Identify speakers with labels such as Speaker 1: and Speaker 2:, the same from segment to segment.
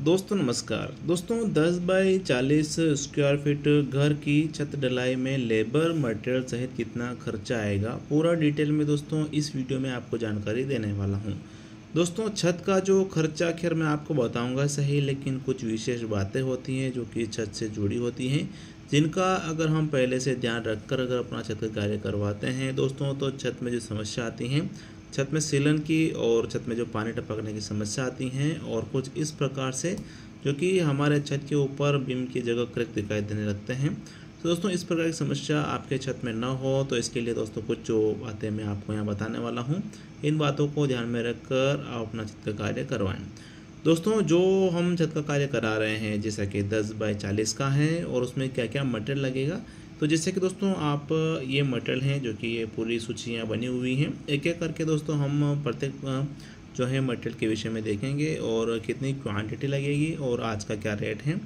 Speaker 1: दोस्तों नमस्कार। दोस्तों 10 बाई 40 स्क्वायर फीट घर की छत ढलाई में लेबर मटेरियल सहित कितना खर्चा आएगा, पूरा डिटेल में दोस्तों इस वीडियो में आपको जानकारी देने वाला हूं। दोस्तों छत का जो खर्चा खैर मैं आपको बताऊंगा सही, लेकिन कुछ विशेष बातें होती हैं जो कि छत से जुड़ी होती हैं, जिनका अगर हम पहले से ध्यान रखकर अगर अपना छत का कार्य करवाते हैं दोस्तों, तो छत में जो समस्या आती हैं, छत में सीलन की और छत में जो पानी टपकने की समस्या आती हैं और कुछ इस प्रकार से जो कि हमारे छत के ऊपर बीम की जगह क्रैक दिखाई देने लगते हैं। तो दोस्तों इस प्रकार की समस्या आपके छत में ना हो, तो इसके लिए दोस्तों कुछ जो बातें मैं आपको यहाँ बताने वाला हूँ, इन बातों को ध्यान में रखकर आप अपना छत का कार्य करवाएं। दोस्तों जो हम छत का कार्य करा रहे हैं, जैसा कि 10 बाई 40 का है और उसमें क्या क्या मटेरियल लगेगा, तो जैसे कि दोस्तों आप ये मटेरियल हैं जो कि ये पूरी सूचियाँ बनी हुई हैं, एक एक करके दोस्तों हम प्रत्येक जो है मटेरियल के विषय में देखेंगे और कितनी क्वांटिटी लगेगी और आज का क्या रेट है,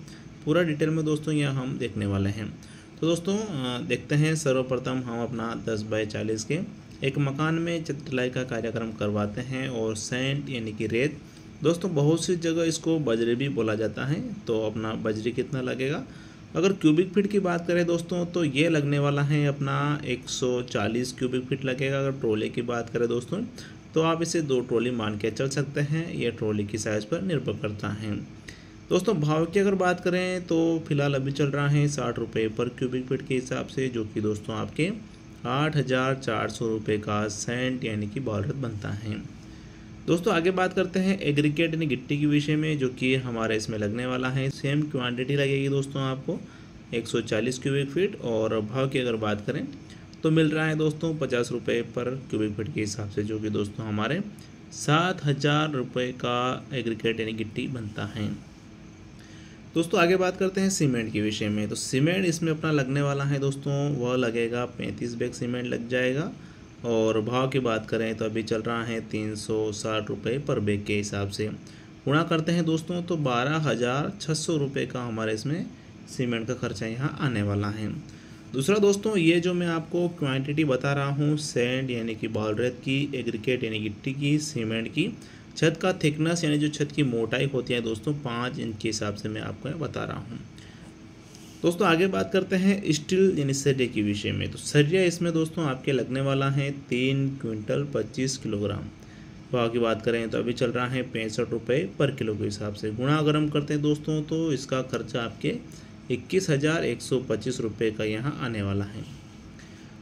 Speaker 1: पूरा डिटेल में दोस्तों यहाँ हम देखने वाले हैं। तो दोस्तों देखते हैं, सर्वप्रथम हम अपना 10 बाई 40 के एक मकान में छत ढलाई का कार्यक्रम करवाते हैं और सैंड यानी कि रेत, दोस्तों बहुत सी जगह इसको बजरी भी बोला जाता है। तो अपना बजरी कितना लगेगा, अगर क्यूबिक फीट की बात करें दोस्तों, तो ये लगने वाला है अपना 140 क्यूबिक फीट लगेगा। अगर ट्रॉली की बात करें दोस्तों, तो आप इसे 2 ट्रॉली मान के चल सकते हैं, ये ट्रॉली की साइज़ पर निर्भर करता है। दोस्तों भाव की अगर बात करें तो फिलहाल अभी चल रहा है 60 रुपये पर क्यूबिक फीट के हिसाब से, जो कि दोस्तों आपके 8,400 रुपये का सैंड यानी कि बॉलरत बनता है। दोस्तों आगे बात करते हैं एग्रीगेट यानी गिट्टी के विषय में, जो कि हमारे इसमें लगने वाला है। सेम क्वांटिटी लगेगी दोस्तों आपको 140 क्यूबिक फीट, और भाव की अगर बात करें तो मिल रहा है दोस्तों 50 रुपये पर क्यूबिक फीट के हिसाब से, जो कि दोस्तों हमारे 7,000 रुपये का एग्रीगेट यानी गिट्टी बनता है। दोस्तों आगे बात करते हैं सीमेंट के विषय में। तो सीमेंट इसमें अपना लगने वाला है दोस्तों, वह लगेगा 35 बैग सीमेंट लग जाएगा, और भाव की बात करें तो अभी चल रहा है 360 रुपये पर बैग के हिसाब से। गुणा करते हैं दोस्तों तो 12,600 रुपये का हमारे इसमें सीमेंट का खर्चा यहाँ आने वाला है। दूसरा दोस्तों, ये जो मैं आपको क्वांटिटी बता रहा हूँ, सैंड यानी कि बालरेत की, एग्रीगेट यानी गिट्टी की, सीमेंट की, छत का थिकनेस यानी जो छत की मोटाई होती है दोस्तों 5 इंच के हिसाब से मैं आपको बता रहा हूँ। दोस्तों आगे बात करते हैं स्टील यानी सरिया के विषय में। तो सरिया इसमें दोस्तों आपके लगने वाला है 3 क्विंटल 25 किलोग्राम। भाव की बात करें तो अभी चल रहा है 65 रुपये पर किलो के हिसाब से। गुणा अगर हम करते हैं दोस्तों तो इसका खर्चा आपके 21,125 रुपये का यहाँ आने वाला है।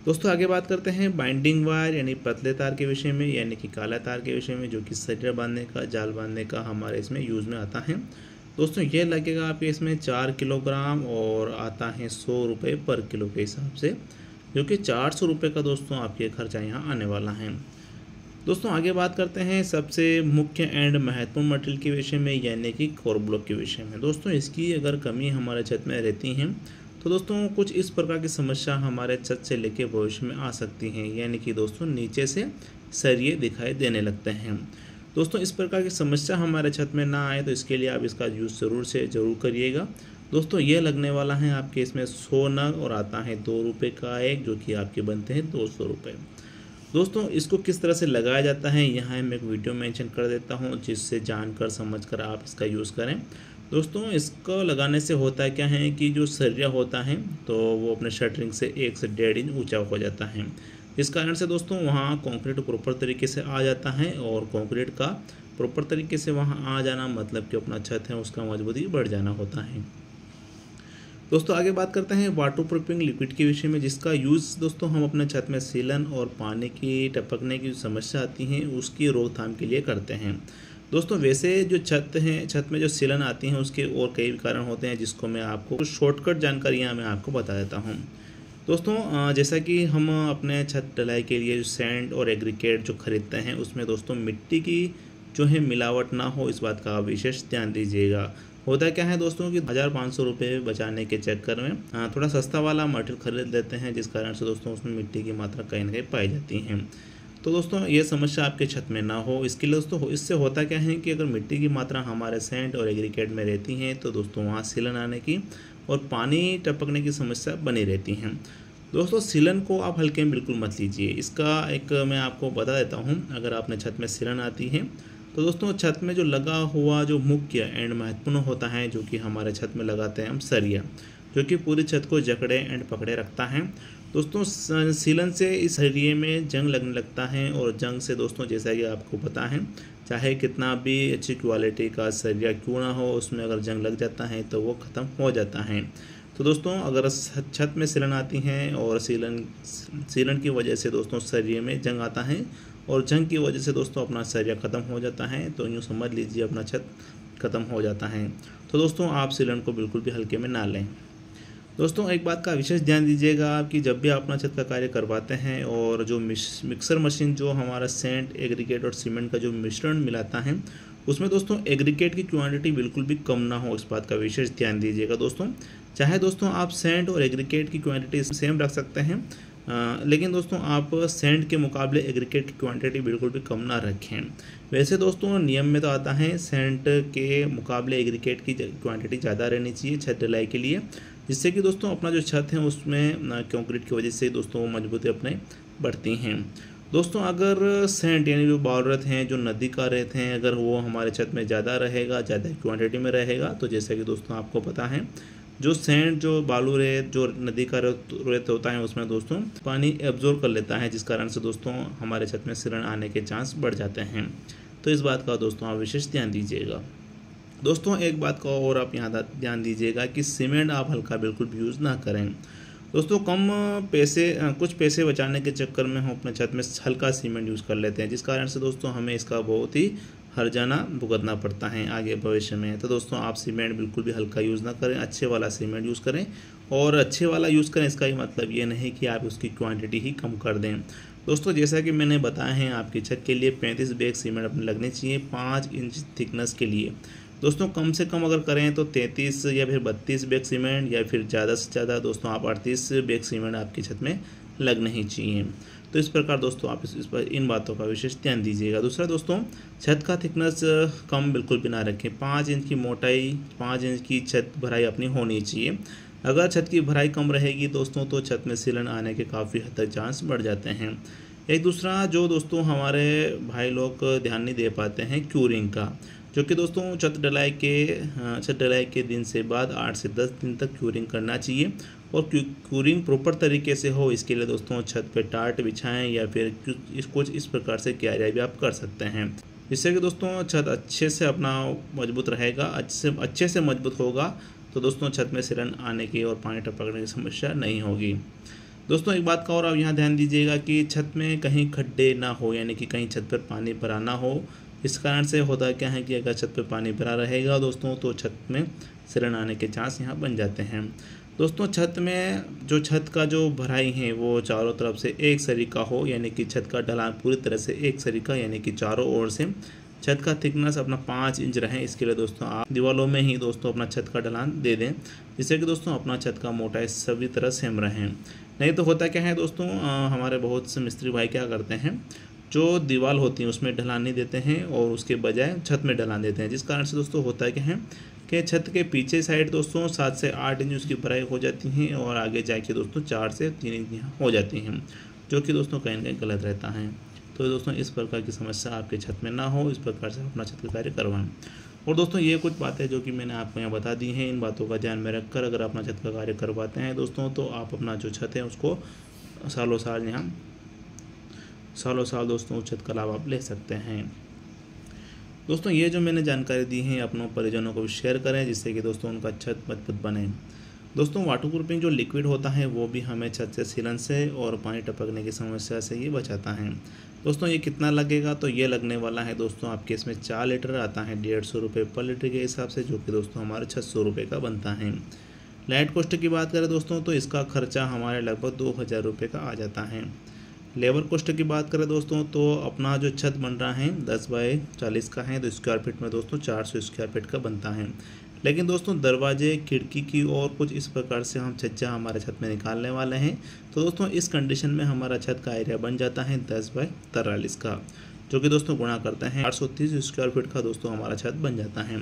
Speaker 1: दोस्तों आगे बात करते हैं बाइंडिंग वायर यानी पतले तार के विषय में, यानी कि काला तार के विषय में, जो कि सरिया बांधने का, जाल बांधने का हमारे इसमें यूज़ में आता है। दोस्तों ये लगेगा आपके इसमें 4 किलोग्राम और आता है 100 रुपये पर किलो के हिसाब से, जो कि 400 रुपये का दोस्तों आपके खर्चा यहाँ आने वाला है। दोस्तों आगे बात करते हैं सबसे मुख्य एंड महत्वपूर्ण मटेरियल के विषय में, यानी कि कोर ब्लॉक के विषय में। दोस्तों इसकी अगर कमी हमारे छत में रहती है तो दोस्तों कुछ इस प्रकार की समस्या हमारे छत से लेके भविष्य में आ सकती हैं, यानी कि दोस्तों नीचे से सरिये दिखाई देने लगते हैं। दोस्तों इस प्रकार की समस्या हमारे छत में ना आए तो इसके लिए आप इसका यूज़ ज़रूर करिएगा। दोस्तों ये लगने वाला है आपके इसमें 100 नग और आता है 2 रुपये का एक, जो कि आपके बनते हैं 200 रुपये। दोस्तों इसको किस तरह से लगाया जाता है यहाँ मैं एक वीडियो मेंशन कर देता हूँ, जिससे जानकर समझकर आप इसका यूज़ करें। दोस्तों इसको लगाने से होता है क्या है कि जो सरिया होता है तो वो अपने शटरिंग से 1 से 1.5 इंच ऊँचा हो जाता है। इस कारण से दोस्तों वहाँ कंक्रीट प्रॉपर तरीके से आ जाता है, और कंक्रीट का प्रॉपर तरीके से वहाँ आ जाना मतलब कि अपना छत है उसका मजबूती बढ़ जाना होता है। दोस्तों आगे बात करते हैं वाटर प्रूफिंग लिक्विड के विषय में, जिसका यूज़ दोस्तों हम अपने छत में सीलन और पानी की टपकने की समस्या आती है उसकी रोकथाम के लिए करते हैं। दोस्तों वैसे जो छत में जो सीलन आती हैं उसके और कई कारण होते हैं, जिसको मैं आपको कुछ शॉर्टकट जानकारियाँ मैं आपको बता देता हूँ। दोस्तों जैसा कि हम अपने छत ढलाई के लिए जो सैंड और एग्रीगेट जो खरीदते हैं उसमें दोस्तों मिट्टी की जो है मिलावट ना हो, इस बात का विशेष ध्यान दीजिएगा। होता क्या है दोस्तों कि 1,500 रुपये बचाने के चक्कर में थोड़ा सस्ता वाला मटेरियल खरीद लेते हैं, जिस कारण से दोस्तों उसमें मिट्टी की मात्रा कहीं ना कहीं पाई जाती है। तो दोस्तों ये समस्या आपके छत में ना हो, इसके लिए दोस्तों इससे होता क्या है कि अगर मिट्टी की मात्रा हमारे सैंड और एग्रीगेट में रहती है तो दोस्तों वहाँ सीलन आने की और पानी टपकने की समस्या बनी रहती है। दोस्तों सीलन को आप हल्के में बिल्कुल मत लीजिए। इसका एक मैं आपको बता देता हूँ, अगर आपने छत में सीलन आती है तो दोस्तों छत में जो लगा हुआ जो मुख्य एंड महत्वपूर्ण होता है, जो कि हमारे छत में लगाते हैं हम सरिया, जो कि पूरी छत को जकड़े एंड पकड़े रखता है। दोस्तों सीलन से इस सरिये में जंग लगने लगता है, और जंग से दोस्तों जैसा कि आपको पता है, चाहे कितना भी अच्छी क्वालिटी का सरिया क्यों ना हो, उसमें अगर जंग लग जाता है तो वो ख़त्म हो जाता है। तो दोस्तों अगर छत में सीलन आती है और सीलन की वजह से दोस्तों सरिये में जंग आता है, और जंग की वजह से दोस्तों अपना सरिया ख़त्म हो जाता है, तो यूँ समझ लीजिए अपना छत ख़त्म हो जाता है। तो दोस्तों आप सीलन को बिल्कुल भी हल्के में ना लें। दोस्तों एक बात का विशेष ध्यान दीजिएगा आप कि जब भी आप अपना छत का कार्य करवाते हैं, और जो मिक्सर मशीन जो हमारा सेंट, एग्रीगेट और सीमेंट का जो मिश्रण मिलाता है, उसमें दोस्तों एग्रीगेट की क्वांटिटी बिल्कुल भी कम ना हो, इस बात का विशेष ध्यान दीजिएगा दोस्तों। चाहे दोस्तों आप सेंट और एग्रीगेट की क्वांटिटी सेम रख सकते हैं, लेकिन दोस्तों आप सेंट के मुकाबले एग्रीगेट की क्वांटिटी बिल्कुल भी कम ना रखें। वैसे दोस्तों नियम में तो आता है सेंट के मुकाबले एग्रीगेट की क्वांटिटी ज़्यादा रहनी चाहिए छत ढलाई के लिए, जिससे कि दोस्तों अपना जो छत है उसमें कंक्रीट की वजह से दोस्तों मजबूती अपने बढ़ती हैं। दोस्तों अगर सेंट यानी जो बालू रेत हैं, जो नदी का रेत हैं, अगर वो हमारे छत में ज़्यादा रहेगा, ज़्यादा क्वांटिटी में रहेगा, तो जैसे कि दोस्तों आपको पता है जो सेंट, जो बालू रेत, जो नदी का रेत होता है, उसमें दोस्तों पानी एब्जॉर्ब कर लेता है, जिस कारण से दोस्तों हमारे छत में सीलन आने के चांस बढ़ जाते हैं। तो इस बात का दोस्तों आप विशेष ध्यान दीजिएगा। दोस्तों एक बात का और आप यहाँ ध्यान दीजिएगा कि सीमेंट आप हल्का बिल्कुल भी यूज़ ना करें। दोस्तों कुछ पैसे बचाने के चक्कर में हम अपने छत में हल्का सीमेंट यूज़ कर लेते हैं, जिस कारण से दोस्तों हमें इसका बहुत ही हर्जाना भुगतना पड़ता है आगे भविष्य में। तो दोस्तों आप सीमेंट बिल्कुल भी हल्का यूज़ ना करें, अच्छे वाला सीमेंट यूज़ करें। और अच्छे वाला यूज़ करें इसका ही मतलब ये नहीं कि आप उसकी क्वांटिटी ही कम कर दें। दोस्तों जैसा कि मैंने बताया है, आपकी छत के लिए 35 बैग सीमेंट अपने लगने चाहिए 5 इंच थिकनेस के लिए। दोस्तों कम से कम अगर करें तो 33 या फिर 32 बैग सीमेंट, या फिर ज़्यादा से ज़्यादा दोस्तों आप 38 बैग सीमेंट आपकी छत में लगने ही चाहिए। तो इस प्रकार दोस्तों आप इस पर इन बातों का विशेष ध्यान दीजिएगा। दूसरा दोस्तों छत का थिकनेस कम बिल्कुल भी ना रखें। 5 इंच की मोटाई, 5 इंच की छत भराई अपनी होनी चाहिए। अगर छत की भराई कम रहेगी दोस्तों तो छत में सीलन आने के काफ़ी हद तक चांस बढ़ जाते हैं। एक दूसरा जो दोस्तों हमारे भाई लोग ध्यान नहीं दे पाते हैं, क्यूरिंग का, जो कि दोस्तों छत ढलाई के दिन से बाद 8 से 10 दिन तक क्यूरिंग करना चाहिए। और क्यूरिंग प्रॉपर तरीके से हो, इसके लिए दोस्तों छत पे टाट बिछाएं, या फिर कुछ इस प्रकार से किया भी आप कर सकते हैं, जिससे कि दोस्तों छत अच्छे से अपना मजबूत रहेगा, अच्छे से मजबूत होगा। तो दोस्तों छत में सीलन आने की और पानी टपकने की समस्या नहीं होगी। दोस्तों एक बात का और आप यहाँ ध्यान दीजिएगा कि छत में कहीं खड्डे ना हो, यानी कि कहीं छत पर पानी भरा ना हो। इस कारण से होता क्या है कि अगर छत पर पानी भरा रहेगा दोस्तों तो छत में सीलन आने के चांस यहाँ बन जाते हैं। दोस्तों छत का जो भराई है वो चारों तरफ से एक सरीका हो, यानी कि छत का ढलान पूरी तरह से एक सरीका, यानी कि चारों ओर से छत का थिकनेस अपना 5 इंच रहे। इसके लिए दोस्तों आप दीवारों में ही दोस्तों अपना छत का ढलान दे दें, जिससे कि दोस्तों अपना छत का मोटाई सभी तरह सेम रहे। नहीं तो होता क्या है दोस्तों, हमारे बहुत से मिस्त्री भाई क्या करते हैं, जो दीवार होती है उसमें ढलान नहीं देते हैं और उसके बजाय छत में ढलान देते हैं, जिस कारण से दोस्तों होता क्या है कि छत के पीछे साइड दोस्तों 7 से 8 इंच उसकी भराई हो जाती हैं, और आगे जाके दोस्तों 4 से 3 इंच यहाँ हो जाती हैं, जो कि दोस्तों कहीं ना कहीं गलत रहता है। तो दोस्तों इस प्रकार की समस्या आपके छत में ना हो, इस प्रकार से अपना छत का कार्य करवाएं। और दोस्तों ये कुछ बातें जो कि मैंने आपको यहाँ बता दी हैं, इन बातों का ध्यान में रखकर अगर अपना छत का कार्य करवाते हैं दोस्तों, तो आप अपना जो छत है उसको सालों साल दोस्तों उस छत का लाभ आप ले सकते हैं। दोस्तों ये जो मैंने जानकारी दी है अपनों परिजनों को भी शेयर करें, जिससे कि दोस्तों उनका छत मजबूत बने। दोस्तों वाटरप्रूफिंग जो लिक्विड होता है वो भी हमें छत से सीलन से और पानी टपकने की समस्या से ये बचाता है। दोस्तों ये कितना लगेगा, तो ये लगने वाला है दोस्तों आपके इसमें 4 लीटर आता है 150 रुपये पर लीटर के हिसाब से, जो कि दोस्तों हमारे 600 रुपये का बनता है। लाइट कॉस्ट की बात करें दोस्तों तो इसका खर्चा हमारे लगभग 2000 रुपये का आ जाता है। लेबर कॉस्ट की बात करें दोस्तों तो अपना जो छत बन रहा है 10 बाई 40 का है, तो स्क्वायर फीट में दोस्तों 400 स्क्वायर फीट का बनता है। लेकिन दोस्तों दरवाजे, खिड़की की और कुछ इस प्रकार से हम छज्जा हमारे छत में निकालने वाले हैं, तो दोस्तों इस कंडीशन में हमारा छत का एरिया बन जाता है 10 बाई 43 का, जो कि दोस्तों गुणा करते हैं 430 स्क्वायर फीट का दोस्तों हमारा छत बन जाता है।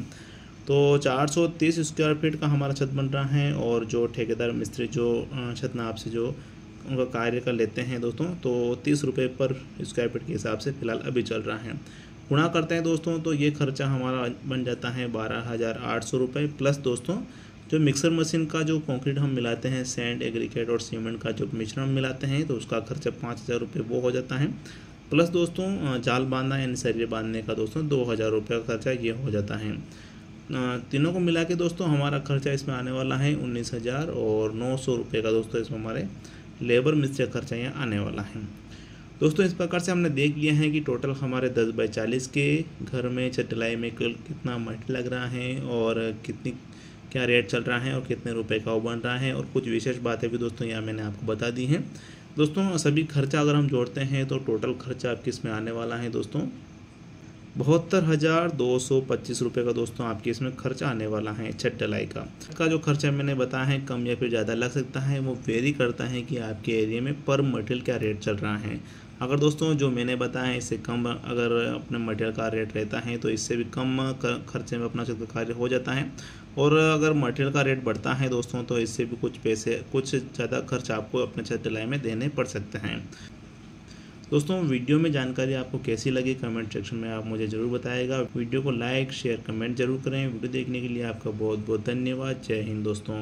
Speaker 1: तो 430 स्क्वायर फीट का हमारा छत बन रहा है, और जो ठेकेदार मिस्त्री जो छत नाप से जो उनका कार्य कर लेते हैं दोस्तों, तो 30 रुपये पर स्क्वायर फीट के हिसाब से फ़िलहाल अभी चल रहा है। गुणा करते हैं दोस्तों तो ये खर्चा हमारा बन जाता है 12,800 रुपये। प्लस दोस्तों जो मिक्सर मशीन का जो कंक्रीट हम मिलाते हैं, सैंड, एग्रीगेट और सीमेंट का जो मिश्रण मिलाते हैं तो उसका खर्चा 5,000 रुपये वो हो जाता है। प्लस दोस्तों जाल बांधना यानी सरिये बांधने का दोस्तों 2,000 रुपये का खर्चा ये हो जाता है। तीनों को मिला के दोस्तों हमारा खर्चा इसमें आने वाला है 19,900 रुपये का दोस्तों। इसमें हमारे लेबर मिस्त्री का खर्चा यहाँ आने वाला है दोस्तों। इस प्रकार से हमने देख लिया है कि टोटल हमारे 10 बाई 40 के घर में छत ढलाई में कुल कितना मटेरियल लग रहा है और कितनी क्या रेट चल रहा है और कितने रुपए का वो बन रहा है, और कुछ विशेष बातें भी दोस्तों यहाँ मैंने आपको बता दी हैं दोस्तों। सभी खर्चा अगर हम जोड़ते हैं तो टोटल खर्चा आपके इसमें आने वाला है दोस्तों 72,225 रुपये का दोस्तों आपके इसमें खर्चा आने वाला है छत ढलाई का जो खर्चा मैंने बताया है कम या फिर ज़्यादा लग सकता है, वो वेरी करता है कि आपके एरिया में पर मटेरियल क्या रेट चल रहा है। अगर दोस्तों जो मैंने बताया है इससे कम अगर अपने मटेरियल का रेट रहता है तो इससे भी कम खर्चे में अपना छत कार्य हो जाता है, और अगर मटेरियल का रेट बढ़ता है दोस्तों तो इससे भी कुछ ज़्यादा खर्च आपको अपने छत ढलाई में देने पड़ सकते हैं दोस्तों। वीडियो में जानकारी आपको कैसी लगी कमेंट सेक्शन में आप मुझे ज़रूर बताइएगा। वीडियो को लाइक शेयर कमेंट जरूर करें। वीडियो देखने के लिए आपका बहुत बहुत धन्यवाद। जय हिंद दोस्तों।